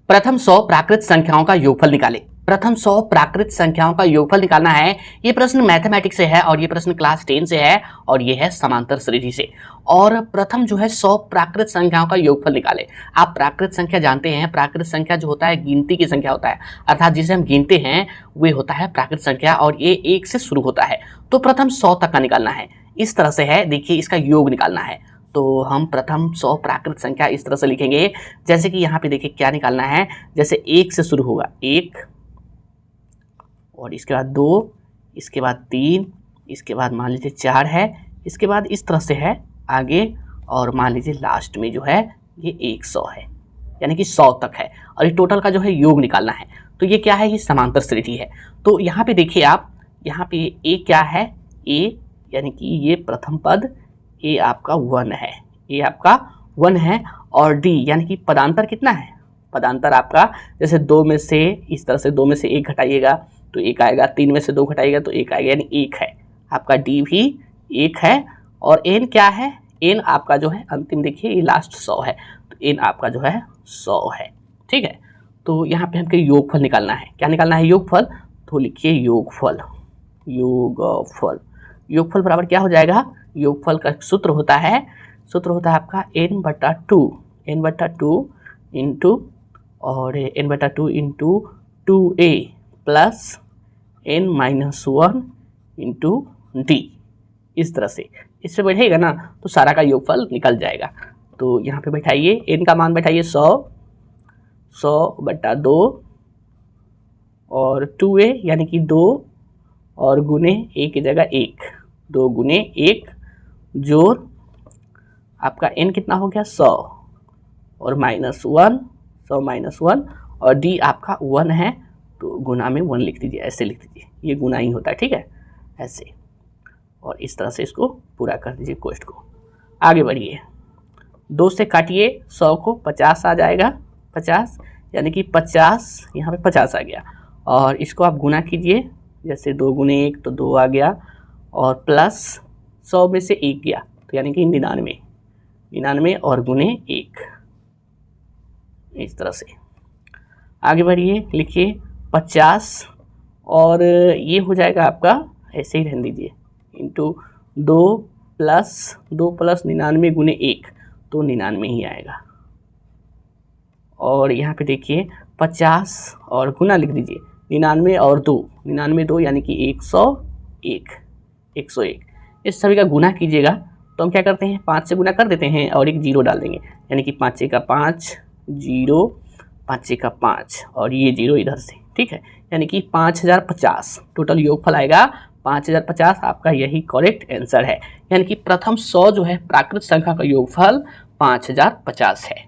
प्रथम 100 प्राकृत संख्याओं का योगफल निकालें। प्रथम 100 प्राकृत संख्याओं का योगफल निकालना है। ये प्रश्न मैथमेटिक्स से है और ये प्रश्न क्लास 10 से है और ये है समांतर श्रेणी से। और प्रथम जो है 100 प्राकृत संख्याओं का योगफल निकालें। आप प्राकृत संख्या जानते हैं, प्राकृत संख्या जो होता है गिनती की संख्या होता है, अर्थात जिसे हम गिनते हैं वे होता है प्राकृत संख्या और ये 1 से शुरू होता है। तो प्रथम 100 तक का निकालना है। इस तरह से है, देखिए इसका योग निकालना है। तो हम प्रथम 100 प्राकृत संख्या इस तरह से लिखेंगे, जैसे कि यहाँ पे देखिए क्या निकालना है। जैसे 1 से शुरू होगा 1 और इसके बाद 2, इसके बाद 3, इसके बाद मान लीजिए 4 है, इसके बाद इस तरह से है आगे और मान लीजिए लास्ट में जो है ये 100 है, यानी कि 100 तक है और ये टोटल का जो है योग निकालना है। तो ये क्या है, ये समांतर श्रेणी है। तो यहाँ पे देखिए आप, यहाँ पे ए क्या है, ए यानी कि ये प्रथम पद, ए आपका 1 है, ए आपका 1 है और डी यानी कि पदांतर कितना है, पदांतर आपका जैसे 2 में से इस तरह से 2 में से 1 घटाइएगा तो 1 आएगा, 3 में से 2 घटाइएगा तो 1 आएगा, यानी 1 है आपका, डी भी 1 है। और एन क्या है, एन आपका जो है अंतिम देखिए ये लास्ट 100 है, तो एन आपका जो है 100 है। ठीक है, तो यहाँ पे हमको योगफल निकालना है। क्या निकालना है, योगफल। तो लिखिए योगफल, योगफल, योगफल बराबर क्या हो जाएगा, योगफल का सूत्र होता है आपका n/2, n/2 इंटू और n/2 into 2a plus n-1 into D. इस तरह से इस पर बैठेगा ना तो सारा का योगफल निकल जाएगा। तो यहाँ पे बैठाइए, n का मान बैठाइए 100/2 और 2a यानी कि 2 और गुने a की जगह 1, 2 गुने 1 जोड़ आपका n कितना हो गया 100 और -1, 100 - 1 और d आपका 1 है तो गुना में 1 लिख दीजिए, ऐसे लिख दीजिए, ये गुना ही होता है। ठीक है, ऐसे और इस तरह से इसको पूरा कर दीजिए क्वेश्चन को। आगे बढ़िए, 2 से काटिए 100 को, 50 आ जाएगा, 50 यानी कि 50 यहाँ पे 50 आ गया और इसको आप गुना कीजिए, जैसे 2 गुने 1 तो 2 आ गया और प्लस 100 में से 1 गया तो यानी कि 99 और गुने 1, इस तरह से। आगे बढ़िए, लिखिए 50 और ये हो जाएगा आपका, ऐसे ही रहने दीजिए, इंटू 2 प्लस 99 गुने 1 तो 99 ही आएगा। और यहाँ पे देखिए 50 और गुना लिख दीजिए, 99 और 2 यानी कि 101। इस सभी का गुना कीजिएगा तो हम क्या करते हैं 5 से गुना कर देते हैं और एक 0 डाल देंगे, यानी कि 5 का 5 0, 5 का 5 और ये 0 इधर से। ठीक है, यानी कि 5050 टोटल योगफल आएगा 5050। आपका यही करेक्ट आंसर है, यानी कि प्रथम 100 जो है प्राकृत संख्या का योगफल 5050 है।